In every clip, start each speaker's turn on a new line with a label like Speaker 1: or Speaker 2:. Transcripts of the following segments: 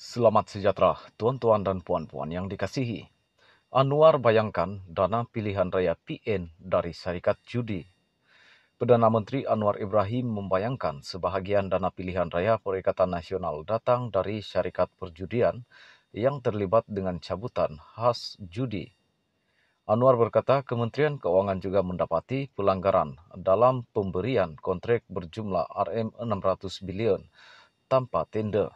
Speaker 1: Selamat sejahtera, tuan-tuan dan puan-puan yang dikasihi. Anwar bayangkan dana pilihan raya PN dari syarikat judi. Perdana Menteri Anwar Ibrahim membayangkan sebahagian dana pilihan raya Perikatan Nasional datang dari syarikat perjudian yang terlibat dengan cabutan khas judi. Anwar berkata Kementerian Keuangan juga mendapati pelanggaran dalam pemberian kontrak berjumlah Rm600 bilion tanpa tender.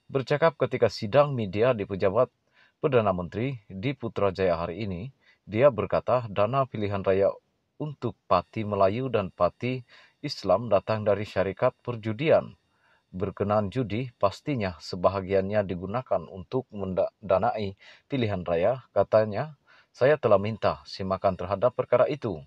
Speaker 1: Bercakap ketika sidang media di pejabat Perdana Menteri di Putrajaya hari ini, dia berkata dana pilihan raya untuk parti Melayu dan parti Islam datang dari syarikat perjudian. Berkenaan judi, pastinya sebahagiannya digunakan untuk mendanai pilihan raya, katanya. Saya telah minta simakan terhadap perkara itu.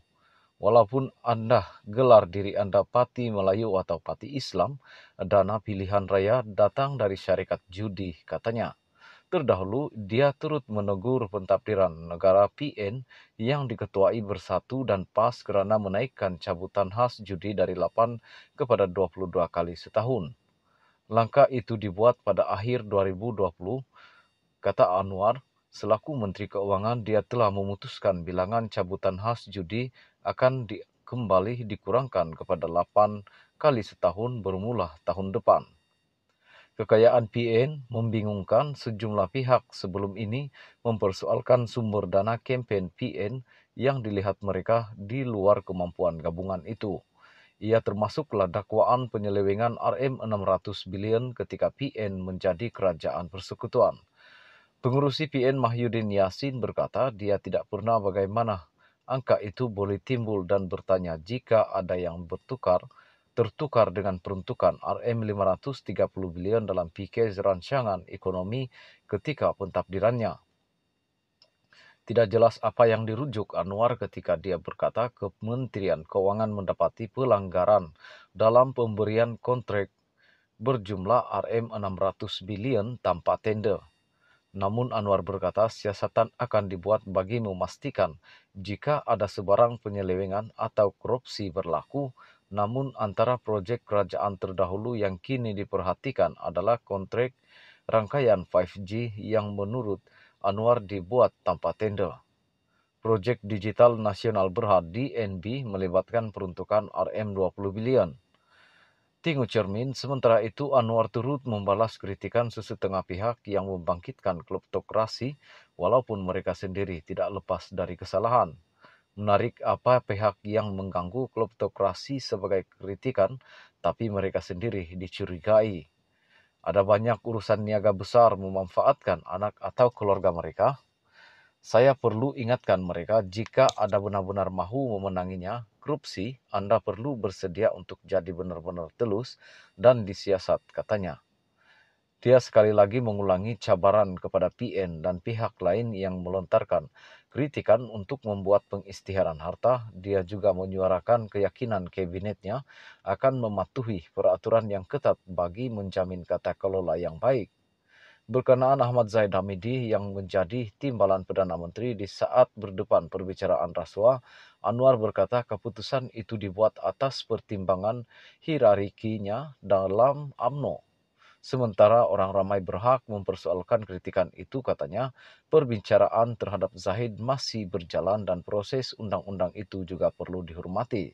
Speaker 1: Walaupun Anda gelar diri Anda parti Melayu atau parti Islam, dana pilihan raya datang dari syarikat judi, katanya. Terdahulu, dia turut menegur pentadbiran negara PN yang diketuai Bersatu dan PAS kerana menaikkan cabutan khas judi dari 8 kepada 22 kali setahun. Langkah itu dibuat pada akhir 2020, kata Anwar. Selaku Menteri Keuangan, dia telah memutuskan bilangan cabutan khas judi akan kembali dikurangkan kepada 8 kali setahun bermula tahun depan. Kekayaan PN membingungkan sejumlah pihak sebelum ini mempersoalkan sumber dana kempen PN yang dilihat mereka di luar kemampuan gabungan itu. Ia termasuklah dakwaan penyelewengan Rm600 bilion ketika PN menjadi kerajaan persekutuan. Pengurusi PN Mahyudin Yassin berkata dia tidak pernah bagaimana angka itu boleh timbul dan bertanya jika ada yang tertukar dengan peruntukan Rm530 bilion dalam PKS rancangan ekonomi ketika pentadbirannya. Tidak jelas apa yang dirujuk Anwar ketika dia berkata Kementerian Keuangan mendapati pelanggaran dalam pemberian kontrak berjumlah Rm600 bilion tanpa tender. Namun Anwar berkata siasatan akan dibuat bagi memastikan jika ada sebarang penyelewengan atau korupsi berlaku, namun antara projek kerajaan terdahulu yang kini diperhatikan adalah kontrak rangkaian 5G yang menurut Anwar dibuat tanpa tender. Projek Digital Nasional Berhad DNB melibatkan peruntukan Rm20 bilion. Tingu cermin, sementara itu Anwar turut membalas kritikan sesetengah pihak yang membangkitkan kleptokrasi walaupun mereka sendiri tidak lepas dari kesalahan. Menarik apa pihak yang mengganggu kleptokrasi sebagai kritikan, tapi mereka sendiri dicurigai. Ada banyak urusan niaga besar memanfaatkan anak atau keluarga mereka. Saya perlu ingatkan mereka jika Anda benar-benar mahu memenanginya, korupsi, Anda perlu bersedia untuk jadi benar-benar telus dan disiasat, katanya. Dia sekali lagi mengulangi cabaran kepada PN dan pihak lain yang melontarkan kritikan untuk membuat pengisytiharan harta. Dia juga menyuarakan keyakinan kabinetnya akan mematuhi peraturan yang ketat bagi menjamin tata kelola yang baik. Berkenaan Ahmad Zaid Hamidi yang menjadi timbalan Perdana Menteri di saat berdepan perbicaraan rasuah, Anwar berkata keputusan itu dibuat atas pertimbangan hierarkinya dalam UMNO. Sementara orang ramai berhak mempersoalkan kritikan itu, katanya, perbicaraan terhadap Zahid masih berjalan dan proses undang-undang itu juga perlu dihormati.